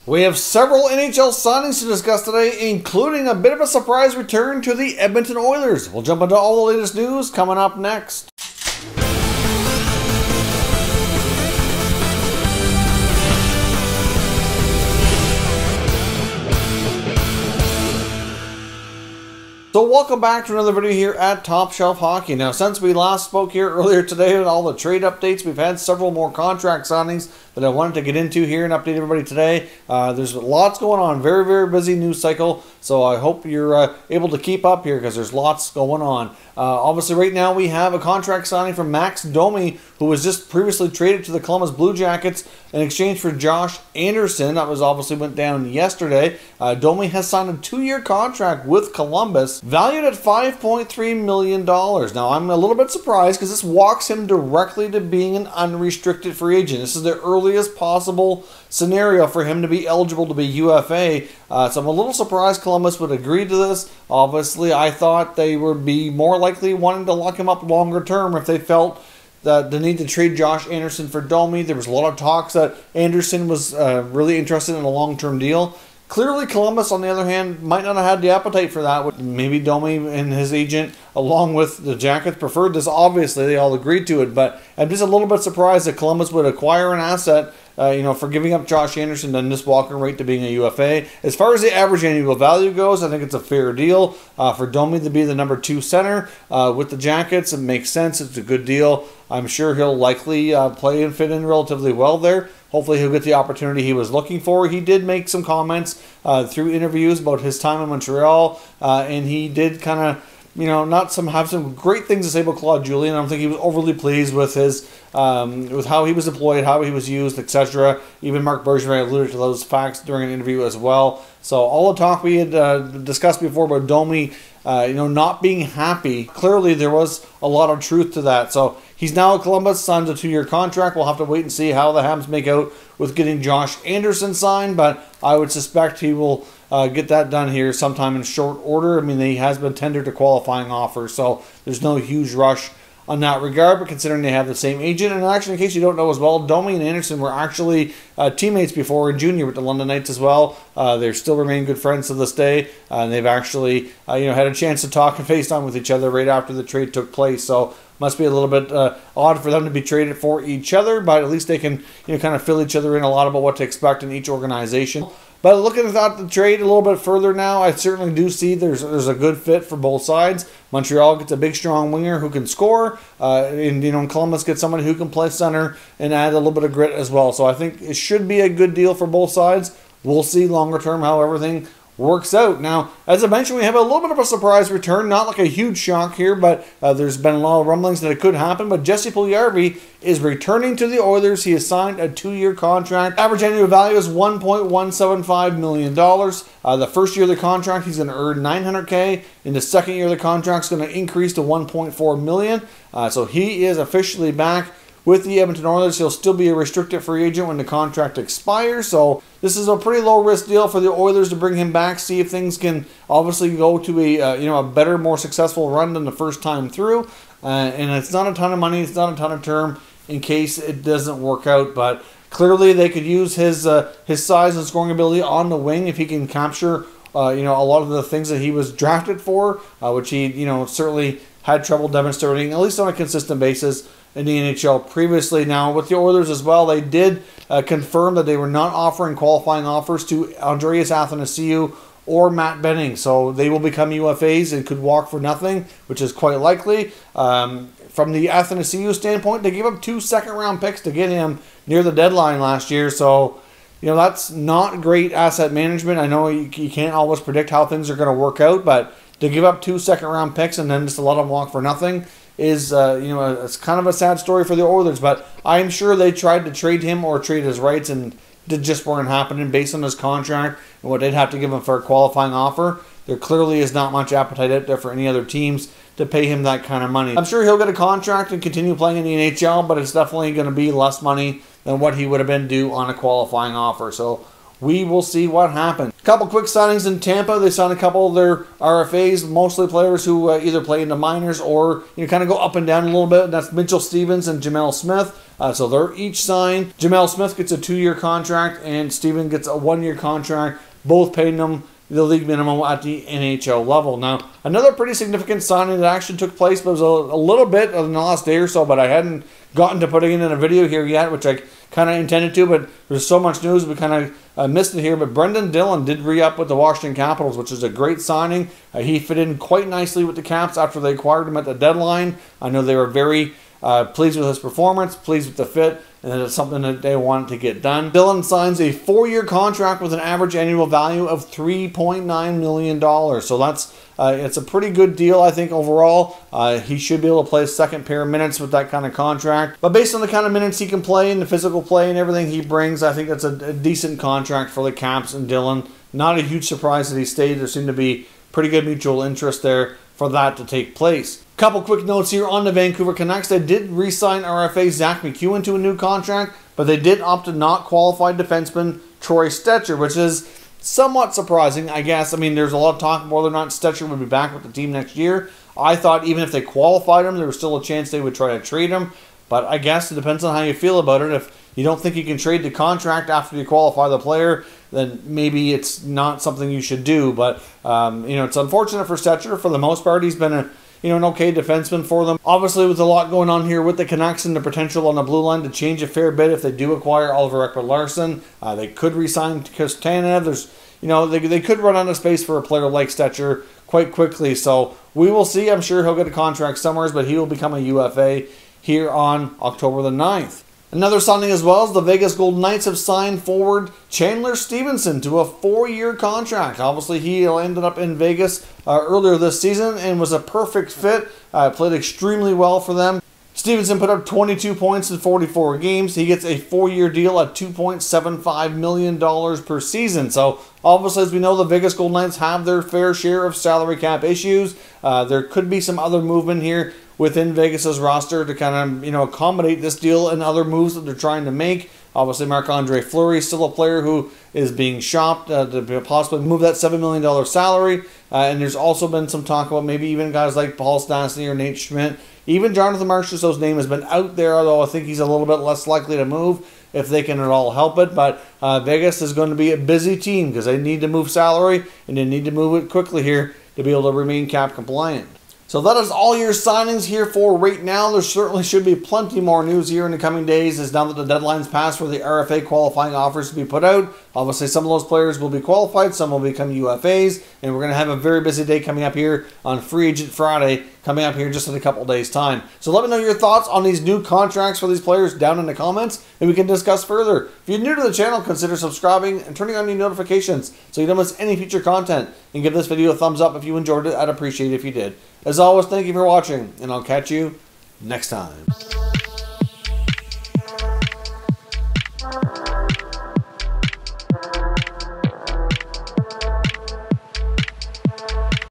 We have several NHL signings to discuss today, including a bit of a surprise return to the Edmonton Oilers. We'll jump into all the latest news coming up next. So welcome back to another video here at Top Shelf Hockey. Now, since we last spoke here earlier today with all the trade updates, we've had several more contract signings that I wanted to get into here and update everybody today. There's lots going on. Very, very busy news cycle. So I hope you're able to keep up here because there's lots going on. Obviously, right now we have a contract signing from Max Domi, who was just previously traded to the Columbus Blue Jackets in exchange for Josh Anderson. That was obviously went down yesterday. Domi has signed a 2-year contract with Columbus, valued at $5.3 million. Now, I'm a little bit surprised because this walks him directly to being an unrestricted free agent. This is the earliest possible scenario for him to be eligible to be UFA. So I'm a little surprised Columbus would agree to this. Obviously, I thought they would be more likely wanting to lock him up longer term if they felt that the need to trade Josh Anderson for Domi. There was a lot of talks that Anderson was really interested in a long-term deal. Clearly, Columbus, on the other hand, might not have had the appetite for that. Maybe Domi and his agent, along with the Jackets, preferred this. Obviously, they all agreed to it. But I'm just a little bit surprised that Columbus would acquire an asset, for giving up Josh Anderson and just walking right to being a UFA. As far as the average annual value goes, I think it's a fair deal for Domi to be the number 2 center with the Jackets. It makes sense. It's a good deal. I'm sure he'll likely play and fit in relatively well there. Hopefully he'll get the opportunity he was looking for. He did make some comments through interviews about his time in Montreal, and he did kind of, have some great things to say about Claude Julien. I don't think he was overly pleased with his with how he was deployed, how he was used, etc. Even Marc Bergevin alluded to those facts during an interview as well. So all the talk we had discussed before about Domi, not being happy, clearly there was a lot of truth to that. So he's now at Columbus, signs a 2-year contract. We'll have to wait and see how the Habs make out with getting Josh Anderson signed, but I would suspect he will get that done here sometime in short order. I mean, he has been tendered a qualifying offer, so there's no huge rush on that regard, but considering they have the same agent, and actually, in case you don't know as well, Domi and Anderson were actually teammates before in junior with the London Knights as well. They still remain good friends to this day, and they've actually had a chance to talk and FaceTime with each other right after the trade took place. So must be a little bit odd for them to be traded for each other, but at least they can kind of fill each other in a lot about what to expect in each organization. But looking at the trade a little bit further now, I certainly do see there's a good fit for both sides. Montreal gets a big, strong winger who can score, and Columbus gets somebody who can play center and add a little bit of grit as well. So I think it should be a good deal for both sides. We'll see longer term how everything works out. Now, as I mentioned, we have a little bit of a surprise return. Not like a huge shock here, but there's been a lot of rumblings that it could happen. But Jesse Puljujarvi is returning to the Oilers. He has signed a 2-year contract. Average annual value is $1.175 million. The first year of the contract, he's going to earn $900K. In the second year of the contract, it's going to increase to $1.4 million. So he is officially back with the Edmonton Oilers. He'll still be a restricted free agent when the contract expires. So this is a pretty low-risk deal for the Oilers to bring him back, see if things can obviously go to a better, more successful run than the first time through. And it's not a ton of money. It's not a ton of term in case it doesn't work out. But clearly they could use his size and scoring ability on the wing if he can capture a lot of the things that he was drafted for, which he certainly had trouble demonstrating, at least on a consistent basis in the NHL previously. Now, with the Oilers as well, they did confirm that they were not offering qualifying offers to Andreas Athanasiou or Matt Benning. So they will become UFAs and could walk for nothing, which is quite likely. From the Athanasiou standpoint, they gave up 2 second-round picks to get him near the deadline last year. So, that's not great asset management. I know you can't always predict how things are going to work out, but to give up 2 second-round picks and then just to let them walk for nothing is, it's kind of a sad story for the Oilers. But I'm sure they tried to trade him or trade his rights and it just weren't happening based on his contract and what they'd have to give him for a qualifying offer. There clearly is not much appetite out there for any other teams to pay him that kind of money. I'm sure he'll get a contract and continue playing in the NHL, but it's definitely going to be less money than what he would have been due on a qualifying offer. So we will see what happens. A couple quick signings in Tampa. They signed a couple of their RFAs, mostly players who either play in the minors or kind of go up and down a little bit. That's Mitchell Stevens and Jamel Smith. So they're each signed. Jamel Smith gets a 2-year contract and Steven gets a 1-year contract, both paying them the league minimum at the NHL level. Now, another pretty significant signing that actually took place, but it was a little bit in the last day or so, but I hadn't gotten to putting it in a video here yet, which I kind of intended to, but there's so much news we kind of missed it here. But Brendan Dillon did re-up with the Washington Capitals, which is a great signing. He fit in quite nicely with the Caps after they acquired him at the deadline. I know they were very pleased with his performance, pleased with the fit, and that it's something that they wanted to get done. Dillon signs a 4-year contract with an average annual value of $3.9 million. So that's it's a pretty good deal, I think, overall. He should be able to play a second pair of minutes with that kind of contract. But based on the kind of minutes he can play and the physical play and everything he brings, I think that's a decent contract for the Caps and Dillon. Not a huge surprise that he stayed. There seemed to be pretty good mutual interest there for that to take place. Couple quick notes here on the Vancouver Canucks. They did re-sign RFA Zach McEwen to a new contract, but they did opt to not qualify defenseman Troy Stecher, which is somewhat surprising, I guess. I mean, there's a lot of talk whether or not Stecher would be back with the team next year. I thought even if they qualified him, there was still a chance they would try to trade him. But I guess it depends on how you feel about it. If you don't think you can trade the contract after you qualify the player, then maybe it's not something you should do. But, it's unfortunate for Stecher. For the most part, he's been an okay defenseman for them. Obviously, with a lot going on here with the Canucks and the potential on the blue line to change a fair bit if they do acquire Oliver Ekman-Larsson. They could re-sign Kostanev. There's, they could run out of space for a player like Stecher quite quickly. So we will see. I'm sure he'll get a contract somewhere, but he will become a UFA here on October the 9th. Another signing as well is the Vegas Golden Knights have signed forward Chandler Stephenson to a 4-year contract. Obviously, he ended up in Vegas earlier this season and was a perfect fit. Played extremely well for them. Stephenson put up 22 points in 44 games. He gets a 4-year deal at $2.75 million per season. So, obviously, as we know, the Vegas Golden Knights have their fair share of salary cap issues. There could be some other movement here within Vegas's roster to kind of, accommodate this deal and other moves that they're trying to make. Obviously, Marc-Andre Fleury is still a player who is being shopped to possibly move that $7 million salary. And there's also been some talk about maybe even guys like Paul Stastny or Nate Schmidt. Even Jonathan Marchessault's name has been out there, although I think he's a little bit less likely to move if they can at all help it. But Vegas is going to be a busy team because they need to move salary and they need to move it quickly here to be able to remain cap compliant. So that is all your signings here for right now. There certainly should be plenty more news here in the coming days as now that the deadline's passed for the RFA qualifying offers to be put out. Obviously, some of those players will be qualified, some will become UFAs, and we're going to have a very busy day coming up here on Free Agent Friday, coming up here just in a couple days' time. So let me know your thoughts on these new contracts for these players down in the comments, and we can discuss further. If you're new to the channel, consider subscribing and turning on your notifications so you don't miss any future content. And give this video a thumbs up if you enjoyed it. I'd appreciate it if you did. As always, thank you for watching, and I'll catch you next time.